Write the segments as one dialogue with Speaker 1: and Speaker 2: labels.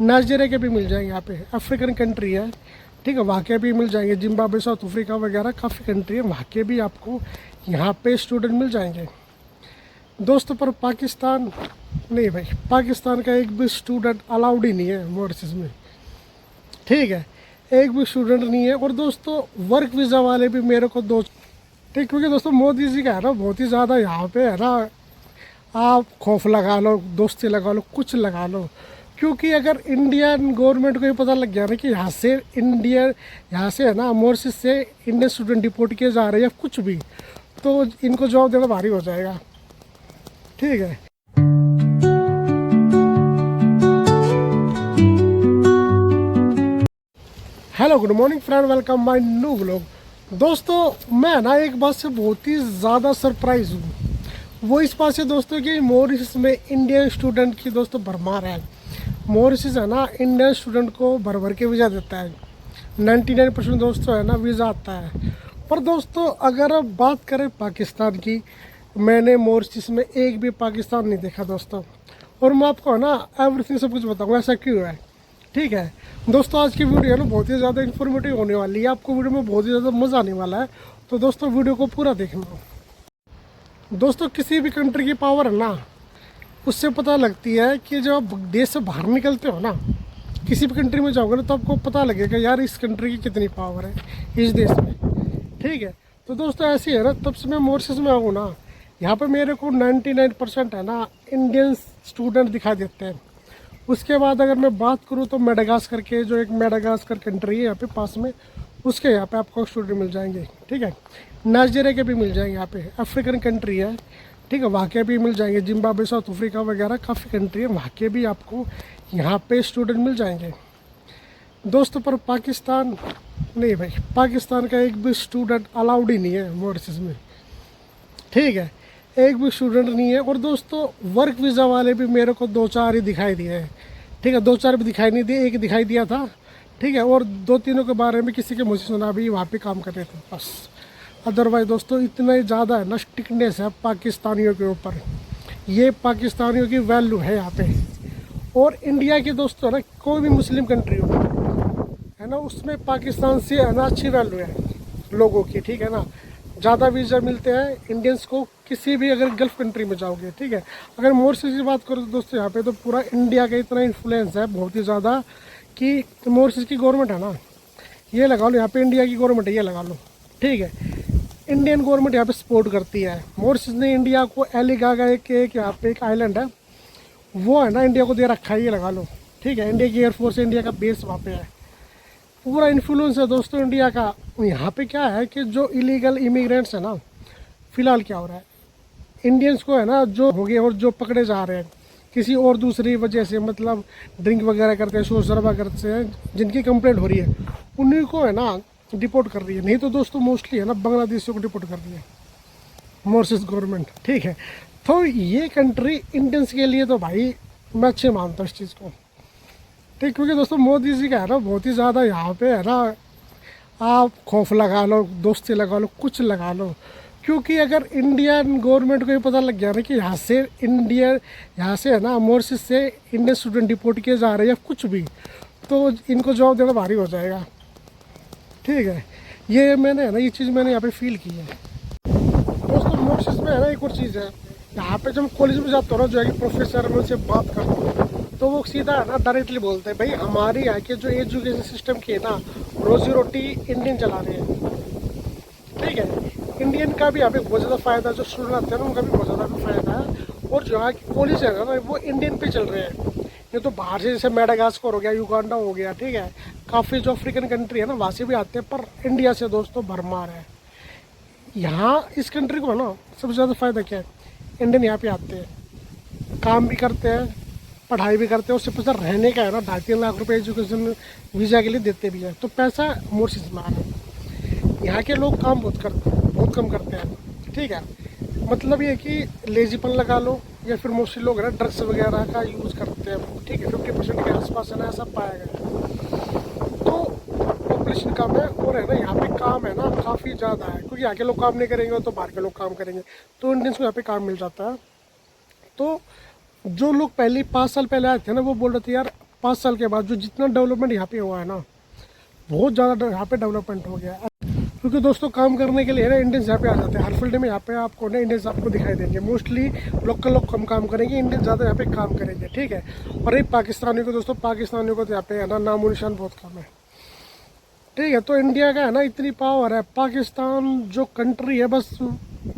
Speaker 1: Nigeria के भी मिल जाएंगे यहाँ पे, अफ्रीकन कंट्री है, ठीक है, वहाँ के भी मिल जाएंगे, जिम्बाब्वे, साउथ अफ्रीका वगैरह काफ़ी कंट्री है, वहाँ के भी आपको यहाँ पे स्टूडेंट मिल जाएंगे दोस्तों। पर पाकिस्तान नहीं भाई, पाकिस्तान का एक भी स्टूडेंट अलाउड ही नहीं है मॉरिशस में, ठीक है, एक भी स्टूडेंट नहीं है। और दोस्तों वर्क वीज़ा वाले भी मेरे को दो, ठीक, क्योंकि दोस्तों मोदी जी का है ना बहुत ही ज़्यादा यहाँ पे है ना, आप खौफ लगा लो, दोस्ती लगा लो, कुछ लगा लो, क्योंकि अगर इंडियन गवर्नमेंट को ये पता लग गया ना कि यहाँ से है ना मॉरिशस से इंडियन स्टूडेंट डिपोर्ट किए जा रहे हैं या कुछ भी, तो इनको जवाब देना भारी हो जाएगा, ठीक है। Hello good morning friend, welcome my new vlog. दोस्तों मैं ना एक बात से बहुत ही ज़्यादा सरप्राइज हूँ, वो इस बात से दोस्तों कि मॉरिशस में इंडियन स्टूडेंट की दोस्तों भरमार है। मॉरिशस है ना इंडियन स्टूडेंट को भर भर के वीज़ा देता है, 99% दोस्तों है ना वीज़ा आता है। पर दोस्तों अगर अब बात करें पाकिस्तान की, मैंने मॉरिशस में एक भी पाकिस्तान नहीं देखा दोस्तों, और मैं आपको है ना एवरीथिंग सब कुछ बताऊँगा ऐसा क्यों है, ठीक है। दोस्तों आज की वीडियो है ना बहुत ही ज़्यादा इन्फॉर्मेटिव होने वाली है, आपको वीडियो में बहुत ही ज़्यादा मज़ा आने वाला है, तो दोस्तों वीडियो को पूरा देखना। दोस्तों किसी भी कंट्री की पावर है ना, उससे पता लगती है कि जब आप देश से बाहर निकलते हो ना, किसी भी कंट्री में जाओगे ना, तो आपको पता लगेगा यार इस कंट्री की कितनी पावर है इस देश में, ठीक है। तो दोस्तों ऐसे ही है ना, तब से मैं मॉरिशस में आऊँ ना, यहाँ पे मेरे को 99% है ना इंडियन स्टूडेंट दिखाई देते हैं। उसके बाद अगर मैं बात करूँ तो मेडागास्कर के, जो एक मेडागास्कर कंट्री है यहाँ पे पास में, उसके यहाँ पे आपको स्टूडेंट मिल जाएंगे, ठीक है। नाइजीरिया के भी मिल जाएंगे यहाँ पे, अफ्रीकन कंट्री है, ठीक है, वहाँ के भी मिल जाएंगे, जिम्बाब्वे, साउथ अफ्रीका वगैरह काफ़ी कंट्री है, वहाँ के भी आपको यहाँ पे स्टूडेंट मिल जाएंगे दोस्तों। पर पाकिस्तान नहीं भाई, पाकिस्तान का एक भी स्टूडेंट अलाउड ही नहीं है मॉरिशस में, ठीक है, एक भी स्टूडेंट नहीं है। और दोस्तों वर्क वीज़ा वाले भी मेरे को 2-4 ही दिखाई दिए हैं, ठीक है, 2-4 भी दिखाई नहीं दिए, एक दिखाई दिया था, ठीक है, और 2-3 के बारे में किसी के मुझे सुना भी वहाँ पे काम कर रहे थे बस। अदरवाइज दोस्तों इतना ही ज़्यादा है ना स्टिकनेस है पाकिस्तानियों के ऊपर, ये पाकिस्तानियों की वैल्यू है यहाँ पे। और इंडिया की दोस्तों है ना कोई भी मुस्लिम कंट्री हो है ना, उसमें पाकिस्तान से है ना अच्छी वैल्यू है लोगों की, ठीक है ना, ज़्यादा वीज़ा मिलते हैं इंडियंस को किसी भी अगर गल्फ़ कंट्री में जाओगे, ठीक है। अगर मॉरिशस की बात करो तो दोस्तों यहाँ पे तो पूरा इंडिया का इतना इन्फ्लुएंस है बहुत ही ज़्यादा कि मॉरिशस की गवर्नमेंट है ना, ये लगा लो यहाँ पे इंडिया की गवर्नमेंट है, ये लगा लो, ठीक है, इंडियन गवर्नमेंट यहाँ पे सपोर्ट करती है। मॉरिशस ने इंडिया को एलिगागा एक यहाँ पे एक आइलैंड है, वो है ना इंडिया को दे रखा है, ये लगा लो, ठीक है। इंडिया की एयरफोर्स, इंडिया का बेस वहाँ पे है, पूरा इन्फ्लुएंस है दोस्तों इंडिया का। यहाँ पे क्या है कि जो इलीगल इमिग्रेंट्स है ना, फ़िलहाल क्या हो रहा है, इंडियंस को है ना जो हो गए और जो पकड़े जा रहे हैं किसी और दूसरी वजह से, मतलब ड्रिंक वगैरह करते हैं, शोर शराबा करते हैं, जिनकी कंप्लेंट हो रही है उन्हीं को है ना डिपोर्ट कर रही है। नहीं तो दोस्तों मोस्टली है ना बांग्लादेशियों को डिपोर्ट कर रही है मॉरिशस गवर्नमेंट, ठीक है। तो ये कंट्री इंडियंस के लिए तो भाई मैं अच्छे मानता हूँ इस चीज़ को, ठीक, क्योंकि दोस्तों मोदी जी का है ना बहुत ही ज़्यादा यहाँ पे है ना, आप खौफ लगा लो, दोस्ती लगा लो, कुछ लगा लो, क्योंकि अगर इंडियन गवर्नमेंट को ये पता लग गया ना कि यहाँ से है ना मॉरिशस से इंडियन स्टूडेंट डिपोर्ट किए जा रहे हैं या कुछ भी, तो इनको जवाब देना भारी हो जाएगा, ठीक है। ये मैंने है ना ये चीज़ मैंने यहाँ पे फील की है दोस्तों। मॉरिशस में है ना एक और चीज़ है, यहाँ पे जब कॉलेज में जाता हूँ ना, जो है कि प्रोफेसर में उनसे बात करता हूँ तो वो सीधा है ना डायरेक्टली बोलते हैं, भाई हमारे यहाँ के जो एजुकेशन सिस्टम की है ना रोजी रोटी इंडियन चला रहे हैं, ठीक है। इंडियन का भी यहाँ पे बहुत ज़्यादा फ़ायदा, जो स्टूडेंट आते हैं ना उनका भी बहुत ज़्यादा फ़ायदा है। और जो यहाँ की कॉलेज है ना वो इंडियन पे चल रहे हैं, ये तो बाहर से जैसे मेडागास्कर हो गया, युगांडा हो गया, ठीक है, काफ़ी जो अफ्रीकन कंट्री है ना वहाँ से भी आते हैं, पर इंडिया से दोस्तों भरमार है। यहाँ इस कंट्री को ना सबसे ज़्यादा फ़ायदा क्या है, इंडियन यहाँ पे आते हैं, काम भी करते हैं, पढ़ाई भी करते हैं, उससे पैसा रहने का है ना 2.5-3 लाख रुपए एजुकेशन वीज़ा के लिए देते भी हैं, तो पैसा मॉरिशस में आ रहा है। यहाँ के लोग काम बहुत कम करते हैं, ठीक है, मतलब ये कि लेजीपन लगा लो, या फिर मोस्टली लोग है ना ड्रग्स वगैरह का यूज़ करते हैं, ठीक है, 50% के आसपास है ना ऐसा पाया गया। तो पॉपुलेशन कम है और है ना यहाँ पे काम है ना काफ़ी ज़्यादा है, क्योंकि यहाँ के लोग काम नहीं करेंगे तो बाहर के लोग काम करेंगे, तो इंडियंस को यहाँ पे काम मिल जाता है। तो जो लोग 5 साल पहले आए थे ना, वो बोल रहे थे यार 5 साल के बाद जो जितना डेवलपमेंट यहाँ पे हुआ है ना, बहुत ज़्यादा यहाँ पे डेवलपमेंट हो गया है। क्योंकि दोस्तों काम करने के लिए ना इंडियंस यहाँ पे आ जाते हैं, हर फील्ड में यहाँ पे आपको ना इंडियंस आपको दिखाई देंगे। मोस्टली लोकल लोग कम काम करेंगे, इंडियंस ज़्यादा यहाँ पे काम करेंगे, ठीक है। और एक पाकिस्तानियों को दोस्तों, पाकिस्तानियों को तो यहाँ पे है ना नामो निशान बहुत कम है, ठीक है। तो इंडिया का है ना इतनी पावर है, पाकिस्तान जो कंट्री है बस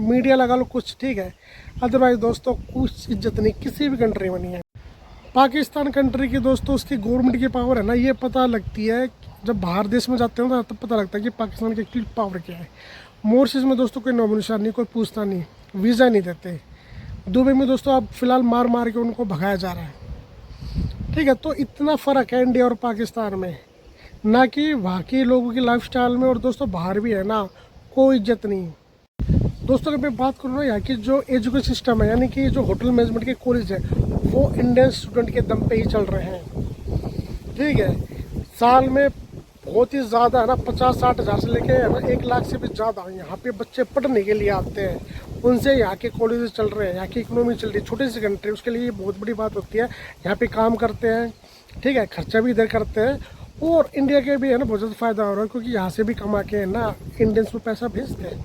Speaker 1: मीडिया लगा लो कुछ, ठीक है। अदरवाइज दोस्तों कुछ इज्जत नहीं किसी भी कंट्री में नहीं है। पाकिस्तान कंट्री की दोस्तों उसकी गवर्नमेंट की पावर है ना, ये पता लगती है जब बाहर देश में जाते हैं ना, तब पता लगता है कि पाकिस्तान की एक्चुअली पावर क्या है। मॉरिशस में दोस्तों कोई नामो निशान नहीं, कोई पूछता नहीं, वीज़ा नहीं देते। दुबई में दोस्तों अब फिलहाल मार मार के उनको भगाया जा रहा है, ठीक है। तो इतना फ़र्क है इंडिया और पाकिस्तान में, ना कि वहाँ के लोगों की लाइफस्टाइल में। और दोस्तों बाहर भी है ना कोई इज्जत नहीं। दोस्तों अगर मैं बात करूँ ना, यहाँ की जो एजुकेशन सिस्टम है, यानी कि जो होटल मैनेजमेंट के कॉलेज है, वो इंडियन स्टूडेंट के दम पे ही चल रहे हैं, ठीक है। साल में बहुत ही ज़्यादा है ना 50-60 हज़ार से लेके है ना 1 लाख से भी ज़्यादा यहाँ पे बच्चे पढ़ने के लिए आते हैं। उनसे यहाँ के कॉलेज चल रहे हैं, यहाँ की इकोनॉमी चल रही है। छोटी सी कंट्री, उसके लिए ये बहुत बड़ी बात होती है। यहाँ पे काम करते हैं, ठीक है, खर्चा भी इधर करते हैं। और इंडिया के भी है ना बहुत ज़्यादा फ़ायदा हो रहा है, क्योंकि यहाँ से भी कमा के है ना इंडियंस को पैसा भेजते हैं,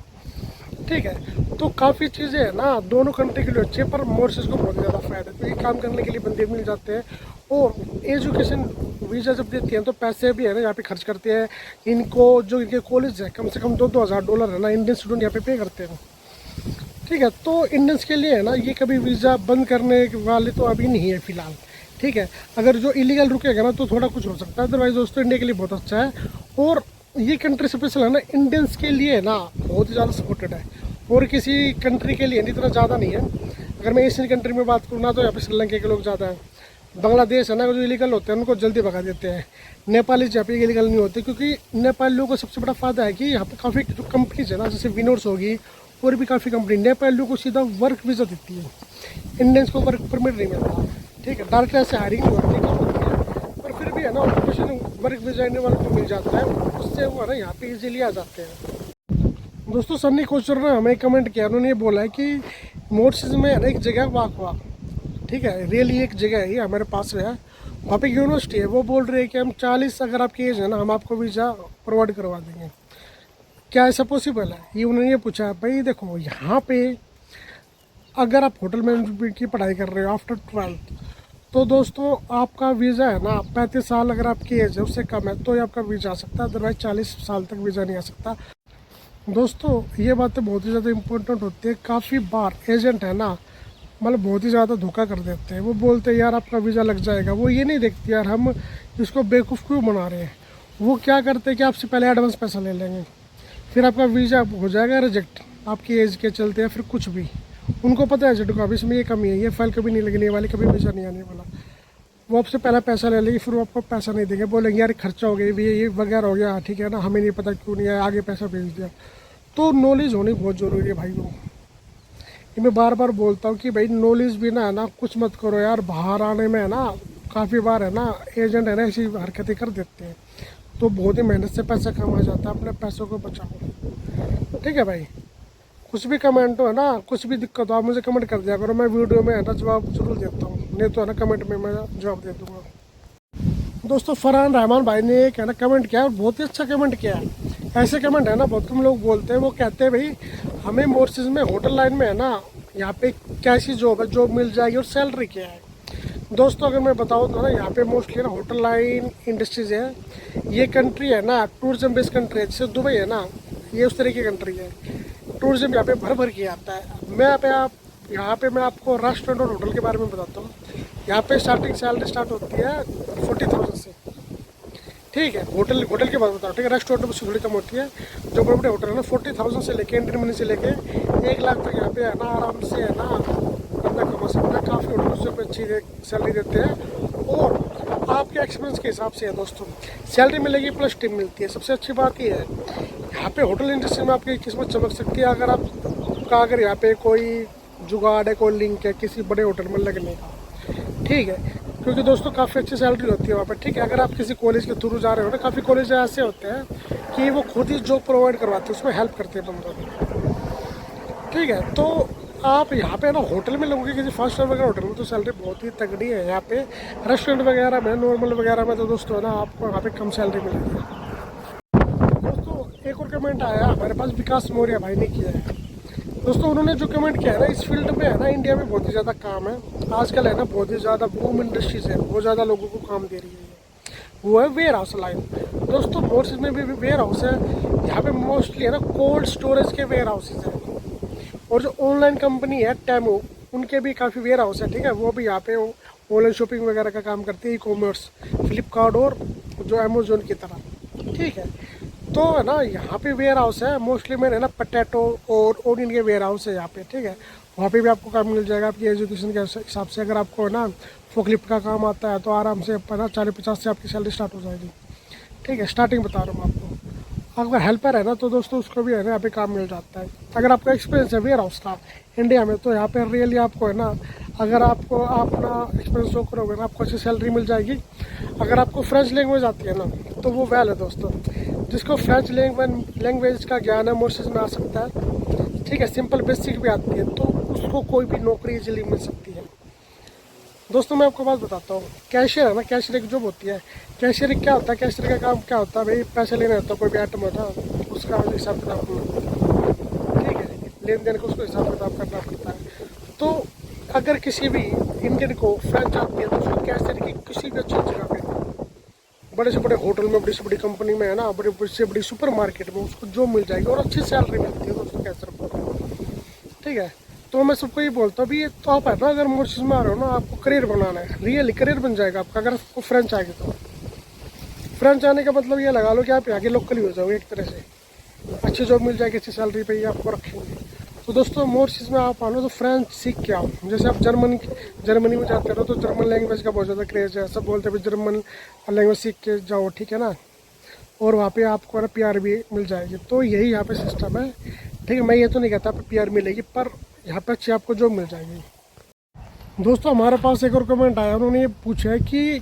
Speaker 1: ठीक है। तो काफ़ी चीज़ें हैं ना दोनों कंट्री के लिए अच्छे, पर मॉरिशस को बहुत ज़्यादा फ़ायदा है, क्योंकि काम करने के लिए बंदे मिल जाते हैं। और एजुकेशन वीज़ा जब देती हैं तो पैसे भी है ना यहाँ पे खर्च करते हैं। इनको जो इनके कॉलेज है, कम से कम $2-2 हज़ार है ना इंडियन स्टूडेंट यहाँ पे करते हैं, ठीक है। तो इंडियंस के लिए है ना ये कभी वीज़ा बंद करने वाले तो अभी नहीं है फ़िलहाल, ठीक है। अगर जो इलीगल रुकेगा ना तो थोड़ा कुछ हो सकता है, अदरवाइज दोस्तों इंडिया के लिए बहुत अच्छा है। और ये कंट्री स्पेशल है ना इंडियंस के लिए ना बहुत ही ज़्यादा सपोर्टेड है, और किसी कंट्री के लिए इतना ज़्यादा नहीं है। अगर मैं एशियन कंट्री में बात करूँ ना, तो यहाँ पे श्रीलंका के लोग ज़्यादा हैं। बांग्लादेश है ना जो इलीगल होते हैं उनको जल्दी भगा देते हैं। नेपाली यहाँ पे इलीगल नहीं होते, क्योंकि नेपाली लोगों को सबसे बड़ा फ़ायदा है कि यहाँ पे काफ़ी जो कंपनीज है ना, जैसे विनोर्स होगी और भी काफ़ी कंपनी नेपाली लोगों को सीधा वर्क वीज़ा देती है, इंडियंस को वर्क परमिट नहीं मिलता, ठीक है। डायरेक्ट ऐसे हायरिंग नहीं होती है, पर फिर भी है ना ऑक्यूपेशन वर्क वीज़ा इंडियन वाले को मिल जाता है, उससे वो है ना यहाँ पे ईजिली आ जाते हैं। दोस्तों सन्नी कोचर ने हमें कमेंट किया, उन्होंने ये बोला है कि मॉरिशस में एक जगह वाकवा, ठीक है, रियली एक जगह है ये हमारे पास है, वहाँ पे यूनिवर्सिटी है। वो बोल रहे हैं कि हम 40 अगर आपकी एज है ना, हम आपको वीज़ा प्रोवाइड करवा देंगे। क्या ऐसा पॉसिबल है, ये उन्होंने ये पूछा। भाई देखो यहाँ पे अगर आप होटल मैनेजमेंट की पढ़ाई कर रहे हो आफ्टर 12th, तो दोस्तों आपका वीज़ा है ना 35 साल अगर आपकी एज है उससे कम है तो ही आपका वीज़ा आ सकता है, अदरवाइज 40 साल तक वीज़ा नहीं आ सकता। दोस्तों ये बातें बहुत ही ज़्यादा इम्पोर्टेंट होती है। काफ़ी बार एजेंट है ना मतलब बहुत ही ज़्यादा धोखा कर देते हैं। वो बोलते हैं यार आपका वीज़ा लग जाएगा, वो ये नहीं देखते यार हम इसको बेवकूफ़ क्यों बना रहे हैं। वो क्या करते हैं कि आपसे पहले एडवांस पैसा ले लेंगे, फिर आपका वीज़ा हो जाएगा रिजेक्ट आपकी एज के चलते, या फिर कुछ भी। उनको पता है एजेंट को अब इसमें ये कमी है, ये फाइल कभी नहीं लगने वाली, कभी वीज़ा नहीं आने वाला। वो आपसे पहले पैसा ले लेंगे, फिर वो आपको पैसा नहीं देंगे, बोलेंगे यार खर्चा हो गया, ये वगैरह हो गया, ठीक है ना, हमें नहीं पता क्यों नहीं आया, आगे पैसा भेज दिया। तो नॉलेज होनी बहुत ज़रूरी है भाई। वो ये मैं बार बार बोलता हूँ कि भाई नॉलेज भी ना है ना कुछ मत करो यार। बाहर आने में है ना काफ़ी बार है ना एजेंट है ना ऐसी हरकतें कर देते हैं, तो बहुत ही मेहनत से पैसा कमा जाता है। अपने पैसों को बचाओ, ठीक है भाई। कुछ भी कमेंट हो है ना, कुछ भी दिक्कत हो आप मुझे कमेंट कर दिया करो, मैं वीडियो में है ना जवाब जरूर देता हूँ, नहीं तो है ना कमेंट में मैं जवाब दे दूँगा। दोस्तों फरहान रहमान भाई ने एक है ना कमेंट किया, बहुत ही अच्छा कमेंट किया है। ऐसे कमेंट है ना बहुत कम लोग बोलते हैं। वो कहते हैं भाई हमें मॉरिशस में होटल लाइन में है ना यहाँ पे कैसी जॉब है, जॉब मिल जाएगी और सैलरी क्या है। दोस्तों अगर मैं बताऊँ तो ना यहाँ पे मोस्टली ना होटल लाइन इंडस्ट्रीज है। ये कंट्री है ना टूरिज्म बेस्ड कंट्री है, जैसे दुबई है ना, ये उस तरह की कंट्री है। टूरिज्म यहाँ पे भर भर के आता है। यहाँ पे मैं आपको रेस्टोरेंट और होटल के बारे में बताता हूँ। यहाँ पे स्टार्टिंग सैलरी स्टार्ट होती है 40,000 से, ठीक है। होटल की बात बताओ, ठीक है। रेस्टोरेंट में थोड़ी कम होती है। जो बड़े बड़े होटल है ना 40,000 से लेके एंट्री मनी से लेके 1 लाख तक यहाँ पे है ना आराम से है ना बंदा कमा सकता है। काफ़ी होटल उससे अच्छी सैलरी देते हैं और आपके एक्सपीरियंस के हिसाब से है दोस्तों सैलरी मिलेगी प्लस टिप मिलती है। सबसे अच्छी बात ये है यहाँ पे होटल इंडस्ट्री में आपकी किस्मत चमक सकती है अगर यहाँ पे कोई जुगाड़ है, कोई लिंक है किसी बड़े होटल में लगने का, ठीक है। क्योंकि दोस्तों काफ़ी अच्छी सैलरी होती है वहाँ पर, ठीक है। अगर आप किसी कॉलेज के थ्रू जा रहे हो ना, काफ़ी कॉलेज ऐसे होते हैं कि वो खुद ही जॉब प्रोवाइड करवाते हैं, उसमें हेल्प करते हैं बंदों को, ठीक है। तो आप यहाँ पे ना होटल में लोगों के किसी फाइव स्टार वगैरह होटल में तो सैलरी बहुत ही तगड़ी है। यहाँ पे रेस्टोरेंट वगैरह में नॉर्मल वगैरह में तो दोस्तों है ना आपको यहाँ पे कम सैलरी मिलेगी। दोस्तों एक और कमेंट आया हमारे पास, विकास मौर्य भाई ने किया है। दोस्तों उन्होंने जो कमेंट किया है ना, इस फील्ड में है ना इंडिया में बहुत ही ज़्यादा काम है आजकल, है ना बहुत ही ज़्यादा बूम इंडस्ट्रीज है, बहुत ज़्यादा लोगों को काम दे रही है। वो है वेयर हाउस लाइन। दोस्तों मॉरिशस में भी वेयर हाउस है। यहाँ पे मोस्टली है ना कोल्ड स्टोरेज के वेयर हाउसेज हैं, और जो ऑनलाइन कंपनी है टेमो, उनके भी काफ़ी वेयर हाउस है। ठीक है, वो भी यहाँ पे ऑनलाइन शॉपिंग वगैरह का काम करते हैं, ई कॉमर्स, फ्लिपकार्ट और जो अमेजोन की तरह। ठीक है, तो है ना यहाँ पे वेयर हाउस है मोस्टली में, है ना पोटैटो और ओनियन के वेयर हाउस है यहाँ पे। ठीक है, वहाँ पे भी आपको काम मिल जाएगा आपकी एजुकेशन के हिसाब से। अगर आपको है ना फोकलिफ्ट का काम आता है तो आराम से है ना 40-50 से आपकी सैलरी स्टार्ट हो जाएगी। ठीक है, स्टार्टिंग बता रहा हूँ मैं आपको। अगर हेल्पर है ना तो दोस्तों उसको भी है ना यहाँ पे काम मिल जाता है। अगर आपका एक्सपीरियंस है वेयर हाउस का इंडिया में, तो यहाँ पे रियली आपको है ना, अगर आपको अपना एक्सपीरियंस शो करोगे ना, आपको अच्छी सैलरी मिल जाएगी। अगर आपको फ्रेंच लैंग्वेज आती है ना तो वो वेल है दोस्तों। जिसको फ्रेंच लैंग्वेज का ज्ञान है मॉरिशस में आ सकता है। ठीक है, सिंपल बेसिक भी आती है, तो उसको कोई भी नौकरी इजीली मिल सकती है। दोस्तों मैं आपको बात बताता हूँ, कैशियर है ना, कैशियर एक जॉब होती है। कैशियर क्या होता है, कैशियर का काम क्या होता है भाई, पैसे लेने होता है, कोई भी आइटम होता है उसका हिसाब किताब करना पड़ता है। ठीक है, लेन देन को उसको हिसाब किताब करना पड़ता है। तो अगर किसी भी इंडियन को फ्रेंच आती है तो उसको कैशियर की किसी भी अच्छी जगह पे, बड़े से बड़े होटल में, बड़ी से बड़ी कंपनी में, है ना बड़ी से बड़ी सुपर मार्केट में उसको जॉब मिल जाएगी और अच्छी सैलरी मिलती है दोस्तों कैशियर को। ठीक है, तो मैं सबको ये बोलता हूँ भी, तो आप है ना अगर मॉरिशस में आ रहे हो ना, आपको करियर बनाना है, रियली करियर बन जाएगा आपका अगर आपको फ्रेंच आ गई तो। फ्रेंच आने का मतलब ये लगा लो कि आप आगे लोकल ही हो जाओगे एक तरह से, अच्छी जॉब मिल जाएगी, अच्छी सैलरी पे ही आपको रखेंगे। तो दोस्तों मॉरिशस में आप आना तो फ्रेंच सीख के आओ। जैसे आप जर्मनी में जाते हो तो जर्मन लैंग्वेज का बहुत ज़्यादा क्रेज है, सब बोलते हैं जर्मन लैंग्वेज सीख के जाओ। ठीक है ना, और वहाँ पे आपको ना PR भी मिल जाएगी। तो यही यहाँ पे सिस्टम है। ठीक है, मैं ये तो नहीं कहता आप PR मिलेगी, पर यहाँ पे अच्छी आपको जॉब मिल जाएगी। दोस्तों हमारे पास एक और कमेंट आया, उन्होंने ये पूछा है कि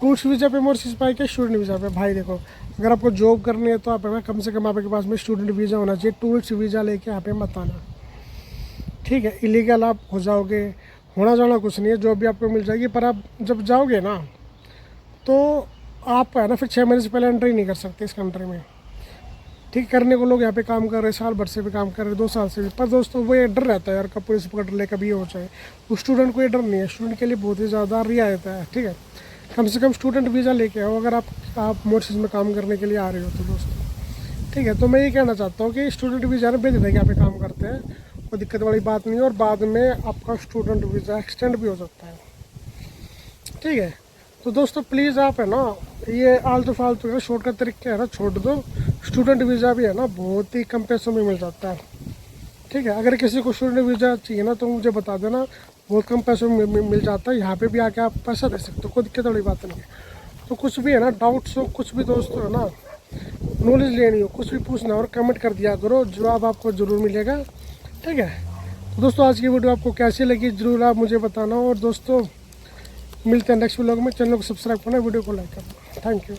Speaker 1: टूरिस्ट वीज़ा पे मॉरिशस पाए क्या स्टूडेंट वीज़ा पे। भाई देखो, अगर आपको जॉब करनी है तो आप है ना कम से कम आपके पास में स्टूडेंट वीज़ा होना चाहिए। टूरिस्ट वीज़ा लेके यहाँ पे मत आना। ठीक है, इलीगल आप हो जाओगे। होना जाना कुछ नहीं है, जॉब भी आपको मिल जाएगी, पर आप जब जाओगे ना तो आप है ना फिर 6 महीने से पहले एंट्री नहीं कर सकते इस कंट्री में। ठीक, करने को लोग यहाँ पे काम कर रहे हैं, साल भर से भी काम कर रहे हैं, 2 साल से भी। पर दोस्तों वो ये डर रहता है यार, कब पुलिस पकड़ ले, कभी हो जाए। उस स्टूडेंट को ये डर नहीं है, स्टूडेंट के लिए बहुत ही ज़्यादा रियायत है। ठीक है, कम से कम स्टूडेंट वीज़ा लेके आओ अगर आप मॉरिशस में काम करने के लिए आ रहे हो तो दोस्तों। ठीक है, तो मैं ये कहना चाहता हूँ कि स्टूडेंट वीज़ा ना भेज देंगे, यहाँ पे काम करते हैं, कोई दिक्कत वाली बात नहीं है। और बाद में आपका स्टूडेंट वीज़ा एक्सटेंड भी हो सकता है। ठीक है, तो दोस्तों प्लीज़ आप है ना ये आलतू फालतू है शॉर्टकट तरीके है ना छोड़ दो। स्टूडेंट वीज़ा भी है ना बहुत ही कम पैसों में मिल जाता है। ठीक है, अगर किसी को स्टूडेंट वीज़ा चाहिए ना तो मुझे बता देना, बहुत कम पैसों में मिल जाता है। यहाँ पे भी आके आप पैसा दे सकते हो, कोई दिक्कत वाली बात नहीं है। तो कुछ भी है ना डाउट्स हो, कुछ भी दोस्तों है ना नॉलेज लेनी हो, कुछ भी पूछना और कमेंट कर दिया करो, जवाब आपको ज़रूर मिलेगा। ठीक है, तो दोस्तों आज की वीडियो आपको कैसी लगी ज़रूर आप मुझे बताना। और दोस्तों मिलते हैं नेक्स्ट व्लॉग में। चैनल को सब्सक्राइब करना, वीडियो को लाइक करना। Thank you.